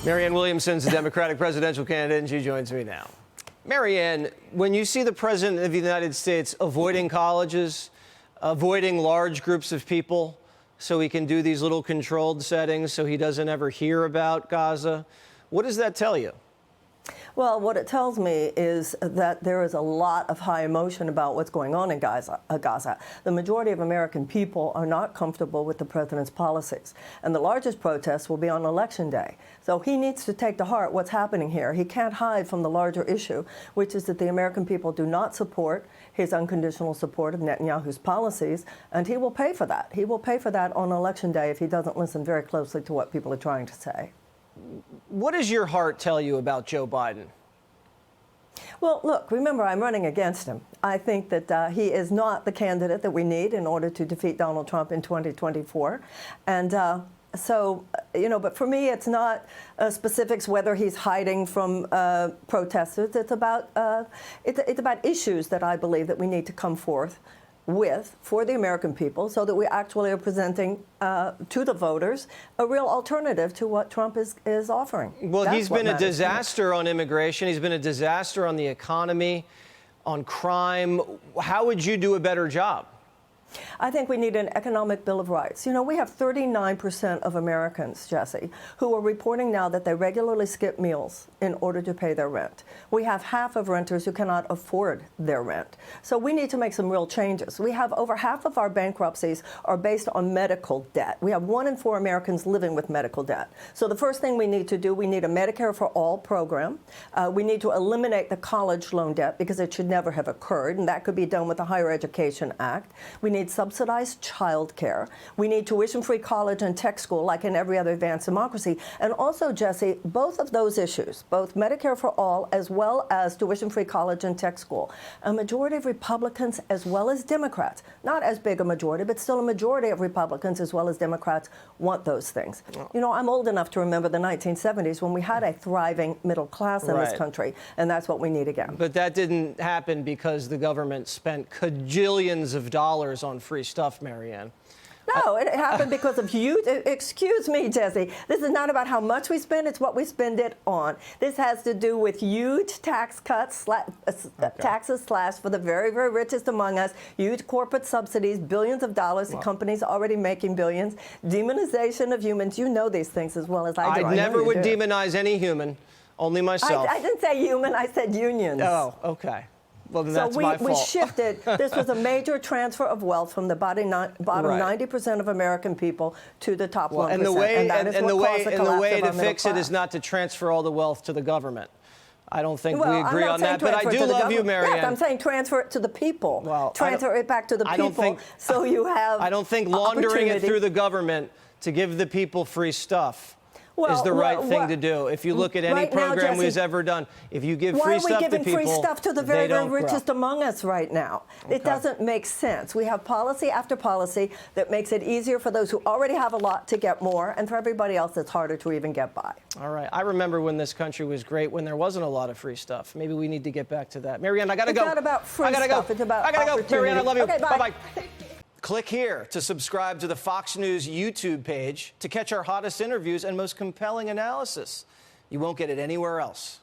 Marianne Williamson is the Democratic presidential candidate, and she joins me now. Marianne, when you see the President of the United States avoiding colleges, avoiding large groups of people so he can do these little controlled settings so he doesn't ever hear about Gaza, what does that tell you? Well, what it tells me is that there is a lot of high emotion about what's going on in Gaza. The majority of American people are not comfortable with the president's policies, and the largest protests will be on Election Day. So he needs to take to heart what's happening here. He can't hide from the larger issue, which is that the American people do not support his unconditional support of Netanyahu's policies, and he will pay for that. He will pay for that on Election Day if he doesn't listen very closely to what people are trying to say. What does your heart tell you about Joe Biden? Well, look, remember, I'm running against him. I think that he is not the candidate that we need in order to defeat Donald Trump in 2024. And but for me, it's not specifics whether he's hiding from protesters. It's about issues that I believe that we need to come forth with for the American people so that we actually are presenting to the voters a real alternative to what Trump is offering. Well, he's been a disaster on immigration. He's been a disaster on the economy, on crime. How would you do a better job? I think we need an economic bill of rights. You know, we have 39% of Americans, Jesse, who are reporting now that they regularly skip meals in order to pay their rent. We have half of renters who cannot afford their rent. So we need to make some real changes. We have over half of our bankruptcies are based on medical debt. We have 1 in 4 Americans living with medical debt. So the first thing we need to do, we need a Medicare for All program. We need to eliminate the college loan debt because it should never have occurred, and that could be done with the Higher Education Act. We need subsidized child care. We need tuition-free college and tech school like in every other advanced democracy. And also, Jesse, both of those issues, both Medicare for All as well as tuition-free college and tech school, a majority of Republicans as well as Democrats, not as big a majority, but still a majority of Republicans as well as Democrats want those things. You know, I'm old enough to remember the 1970s when we had a thriving middle class in this country, and that's what we need again. But that didn't happen because the government spent cajillions of dollars on free stuff, Marianne. No, it happened because of huge, excuse me, Jesse, this is not about how much we spend, it's what we spend it on. This has to do with huge tax cuts, taxes slashed for the very, very richest among us, huge corporate subsidies, billions of dollars to companies already making billions, demonization of humans. You know these things as well as I do. I never would demonize any human, only myself. I didn't say human, I said unions. Oh, okay. Well, then that's my fault. We shifted. This was a major transfer of wealth from the bottom 90% of American people to the top 1%. And the way to fix it is not to transfer all the wealth to the government. I don't think we agree on that, but I do love you, Marianne. Yes, I'm saying transfer it to the people. Well, transfer it back to the people so you have I don't think laundering it through the government to give the people free stuff is the right thing to do. If you look at any program we've ever done, if you give free stuff to people, why are we giving free stuff to the very, very richest among us right now? Okay. It doesn't make sense. We have policy after policy that makes it easier for those who already have a lot to get more, and for everybody else it's harder to even get by. All right. I remember when this country was great, when there wasn't a lot of free stuff. Maybe we need to get back to that. Marianne, I got to go. It's not about free stuff. It's about opportunity. Marianne, I love you. Okay, bye. Bye-bye. Click here to subscribe to the Fox News YouTube page to catch our hottest interviews and most compelling analysis. You won't get it anywhere else.